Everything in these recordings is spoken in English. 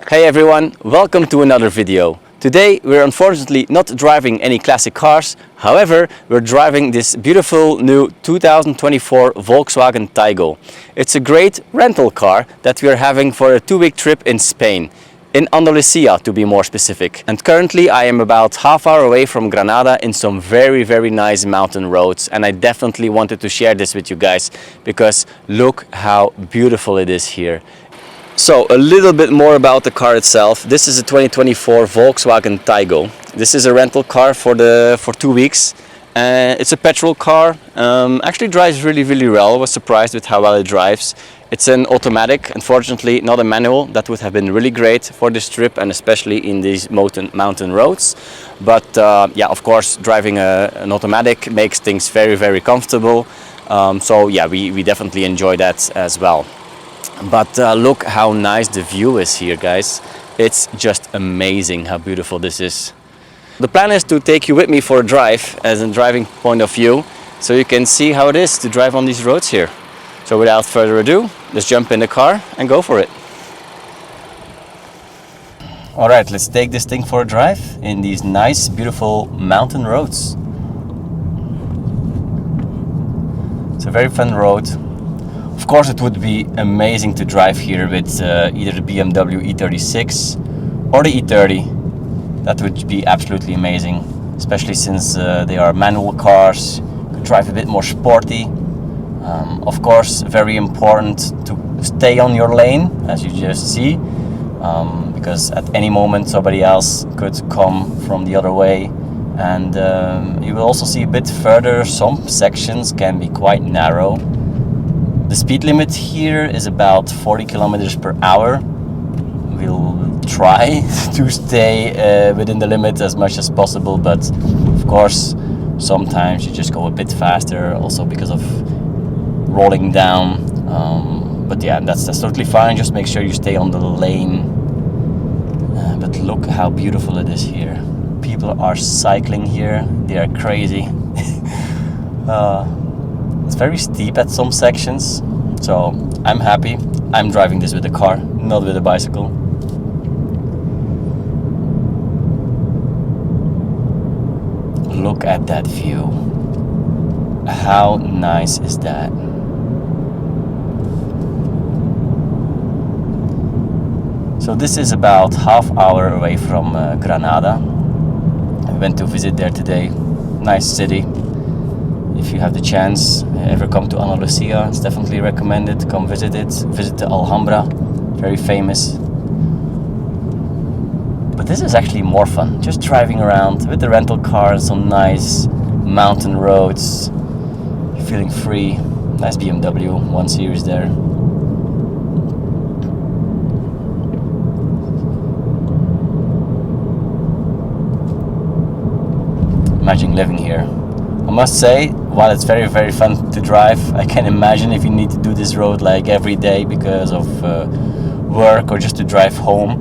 Hey everyone, welcome to another video. Today we're unfortunately not driving any classic cars, however we're driving this beautiful new 2024 Volkswagen Taigo. It's a great rental car that we're having for a 2-week trip in Spain, in Andalucia to be more specific. And currently I am about half hour away from Granada in some very nice mountain roads, and I definitely wanted to share this with you guys because look how beautiful it is here. So a little bit more about the car itself. This is a 2024 Volkswagen Taigo. This is a rental car for 2 weeks. It's a petrol car. Actually drives really well. I was surprised with how well it drives. It's an automatic, unfortunately not a manual. That would have been really great for this trip and especially in these mountain roads. But yeah, of course driving an automatic makes things very comfortable. So yeah, we definitely enjoy that as well. But look how nice the view is here, guys. It's just amazing how beautiful this is. The plan is to take you with me for a drive as a driving point of view, so you can see how it is to drive on these roads here. So without further ado, let's jump in the car and go for it. Alright, let's take this thing for a drive in these nice, beautiful mountain roads. It's a very fun road. Of course it would be amazing to drive here with either the BMW E36 or the E30. That would be absolutely amazing, especially since they are manual cars. You could drive a bit more sporty. Of course, very important to stay on your lane, as you just see, because at any moment somebody else could come from the other way. And you will also see a bit further, some sections can be quite narrow. The speed limit here is about 40 kilometers per hour. We'll try to stay within the limit as much as possible, but of course sometimes you just go a bit faster also because of rolling down. But yeah, that's totally fine. Just make sure you stay on the lane. But look how beautiful it is here. People are cycling here. They are crazy. It's very steep at some sections, so I'm happy. I'm driving this with a car, not with a bicycle. Look at that view. How nice is that? So this is about half hour away from Granada. I went to visit there today. Nice city. If you have the chance, ever come to Andalucia, it's definitely recommended. Come visit it. Visit the Alhambra, very famous. But this is actually more fun. Just driving around with the rental car, some nice mountain roads. You're feeling free. Nice BMW 1 Series there. Imagine living here. I must say, while it's very fun to drive, I can imagine if you need to do this road like every day because of work or just to drive home.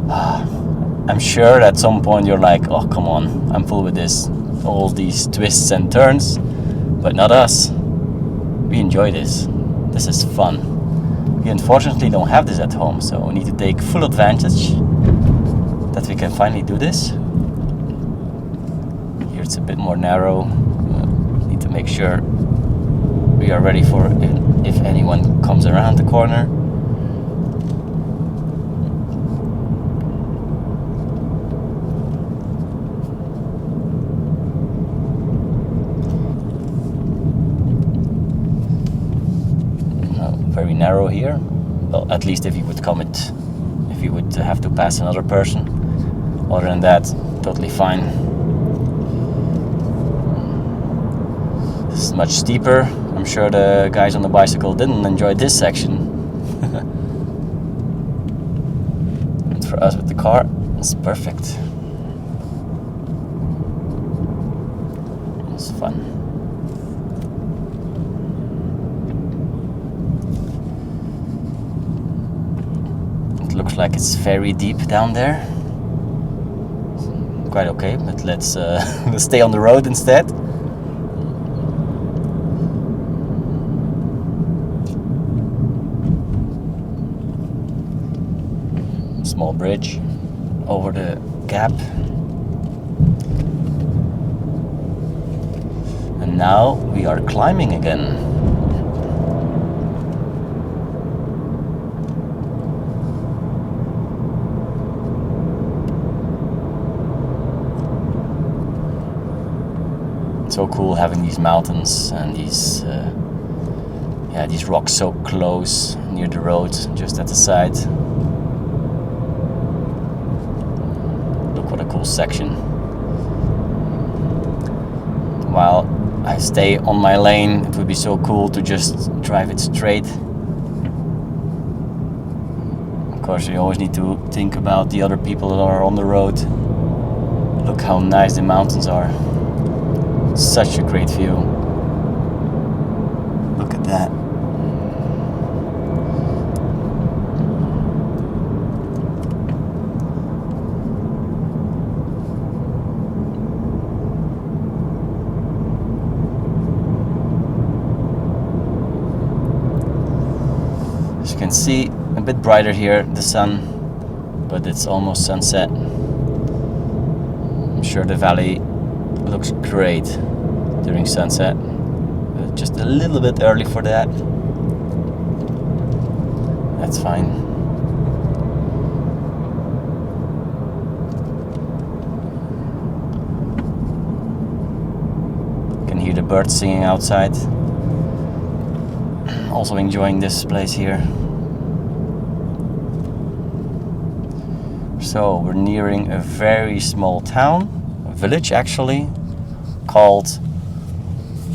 I'm sure at some point you're like, oh come on, I'm full with this, all these twists and turns, but not us. We enjoy this. This is fun. We unfortunately don't have this at home, so we need to take full advantage that we can finally do this. Here it's a bit more narrow. Need to make sure we are ready for if anyone comes around the corner. Very narrow here. Well, at least if you would if you would have to pass another person. Other than that, totally fine. This is much steeper. I'm sure the guys on the bicycle didn't enjoy this section. And for us with the car, it's perfect. It's fun. It looks like it's very deep down there. Quite okay, but let's stay on the road instead. small bridge over the gap. And now we are climbing again. So cool having these mountains and these these rocks so close near the road, just at the side. Look what a cool section. While I stay on my lane, it would be so cool to just drive it straight. Of course, you always need to think about the other people that are on the road. Look how nice the mountains are. Such a great view. Look at that. As you can see, a bit brighter here, the sun, but it's almost sunset. I'm sure the valley looks great during sunset. Just a little bit early for that. That's fine. You can hear the birds singing outside. Also enjoying this place here. So we're nearing a very small town, a village actually, called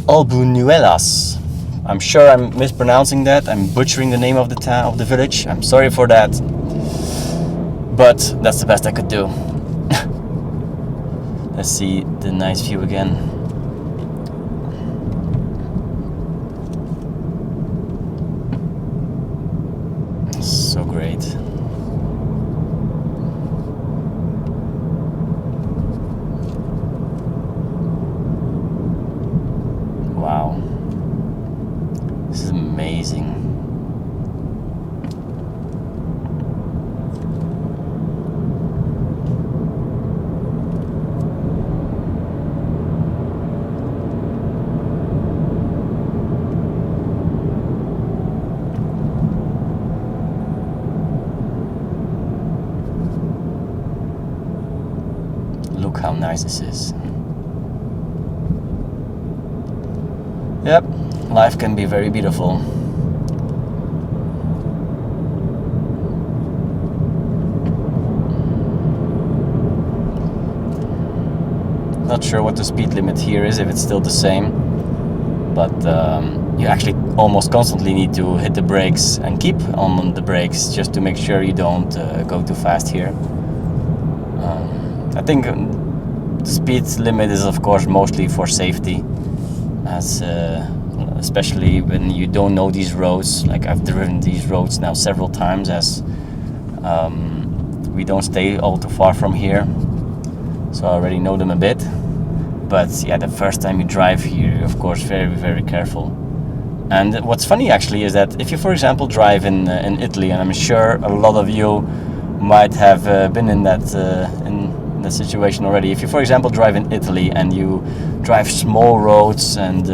Albuñuelas. I'm sure I'm mispronouncing that. I'm butchering the name of the town, of the village. I'm sorry for that, but that's the best I could do. Let's see the nice view again. So great. Wow, this is amazing. Look how nice this is. Yep, life can be very beautiful. Not sure what the speed limit here is, if it's still the same, but you actually almost constantly need to hit the brakes and keep on the brakes just to make sure you don't go too fast here. I think the speed limit is of course mostly for safety, as especially when you don't know these roads. Like I've driven these roads now several times, as we don't stay all too far from here, so I already know them a bit. But yeah, the first time you drive here, you're of course very careful. And what's funny actually is that if you, for example, drive in Italy, and I'm sure a lot of you might have been in that situation already. If you, for example, drive in Italy and you drive small roads and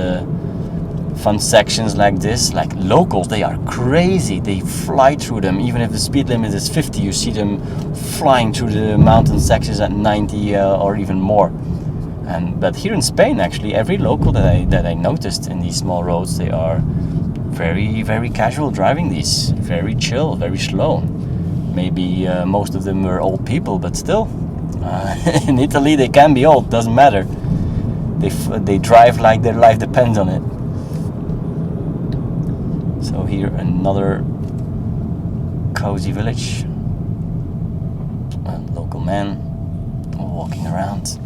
fun sections like this, like locals, they are crazy. They fly through them. Even if the speed limit is 50, you see them flying through the mountain sections at 90 or even more. But here in Spain, actually, every local that I noticed in these small roads, they are very casual driving these, very chill, very slow. Maybe most of them were old people, but still, in Italy they can be old, doesn't matter. They drive like their life depends on it. So here another cozy village, a local man walking around.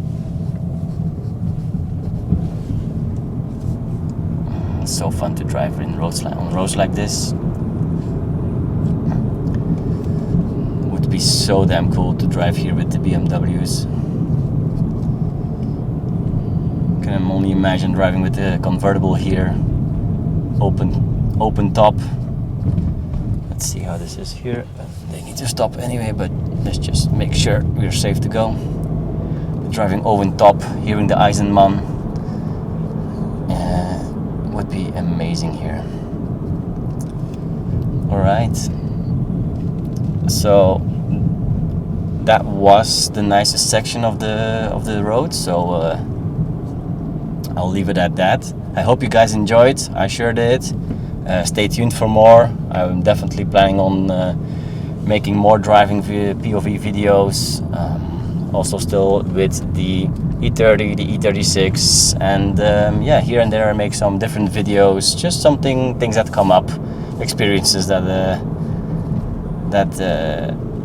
It's so fun to drive on roads like this. Would be so damn cool to drive here with the BMWs. Can only imagine driving with the convertible here, open top, Let's see how this is here. They need to stop anyway, but let's just make sure we're safe to go. Driving over the top, hearing the Eisenman would be amazing here. Alright, so that was the nicest section of the road, so I'll leave it at that. I hope you guys enjoyed. I sure did. Stay tuned for more. I'm definitely planning on making more driving POV videos, also still with the E30, the E36, and yeah, here and there I make some different videos, just things that come up, experiences that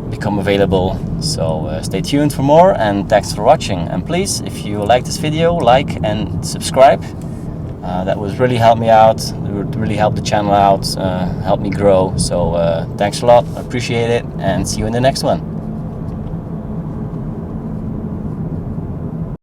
become available. So stay tuned for more, and thanks for watching. And please, if you like this video, like and subscribe. That would really help me out. It would really help the channel out, help me grow. So thanks a lot, appreciate it, and see you in the next one.